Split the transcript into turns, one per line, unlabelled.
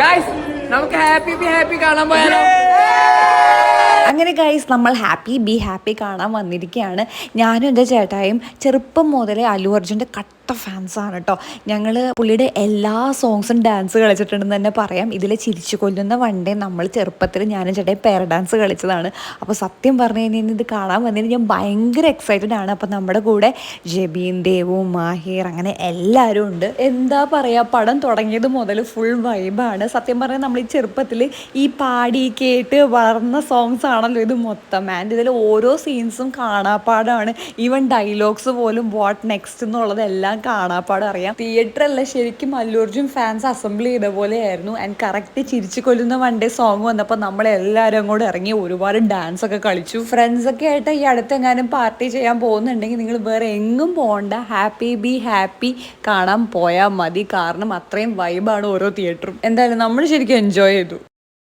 Guys നമുക്ക് happy be happy കാണാൻ പോയാലോ?
അങ്ങനെ ഗൈസ് നമ്മൾ ഹാപ്പി ബി ഹാപ്പി കാണാൻ വന്നിരിക്കുകയാണ്. ഞാനും എൻ്റെ ചേട്ടായും ചെറുപ്പം മുതലേ അല്ലു അർജുൻ്റെ കട്ട ഫാൻസാണ് കേട്ടോ. ഞങ്ങൾ പുള്ളിയുടെ എല്ലാ സോങ്സും ഡാൻസ് കളിച്ചിട്ടുണ്ടെന്ന് തന്നെ പറയാം. ഇതിൽ ചിരിച്ചു കൊല്ലുന്ന വണ്ടേ നമ്മൾ ചെറുപ്പത്തിൽ ഞാനും ചേട്ടായി പെയർ ഡാൻസ് കളിച്ചതാണ്. അപ്പോൾ സത്യം പറഞ്ഞു കഴിഞ്ഞാൽ ഇത് കാണാൻ വന്നതിന് ഞാൻ ഭയങ്കര എക്സൈറ്റഡ് ആണ്. അപ്പോൾ നമ്മുടെ കൂടെ ജബീൻ, ദേവും, മാഹിർ അങ്ങനെ എല്ലാവരും ഉണ്ട്. എന്താ പറയുക, പടം തുടങ്ങിയത് മുതൽ ഫുൾ വൈബാണ്. സത്യം പറഞ്ഞാൽ നമ്മൾ ഈ ചെറുപ്പത്തിൽ ഈ പാടി കേട്ട് വളർന്ന സോങ്സ് ആണല്ലോ ഇത് മൊത്തം. ആൻഡ് ഇതിൽ ഓരോ സീൻസും കാണാപ്പാടാണ്. ഈവൻ ഡയലോഗ്സ് പോലും വാട്ട് നെക്സ്റ്റ് എന്നുള്ളതെല്ലാം കാണാപ്പാടം അറിയാം. തിയേറ്ററല്ല, ശരിക്കും അല്ലു അർജുൻ ഫാൻസ് അസംബിൾ ചെയ്ത പോലെയായിരുന്നു. ആൻഡ് കറക്റ്റ് ചിരിച്ചു കൊല്ലുന്ന വണ്ടേ സോങ് വന്നപ്പോൾ നമ്മളെല്ലാവരും കൂടെ ഇറങ്ങി ഒരുപാട് ഡാൻസ് ഒക്കെ കളിച്ചു. ഫ്രണ്ട്സൊക്കെ ആയിട്ട് ഈ അടുത്തെങ്ങാനും പാർട്ടി ചെയ്യാൻ പോകുന്നുണ്ടെങ്കിൽ നിങ്ങൾ വേറെ എങ്ങും പോകണ്ട, ഹാപ്പി ബി ഹാപ്പി കാണാൻ പോയാൽ മതി. കാരണം അത്രയും വൈബാണ് ഓരോ തിയേറ്ററും. എന്തായാലും നമ്മൾ ശരിക്കും എൻജോയ് ചെയ്തു.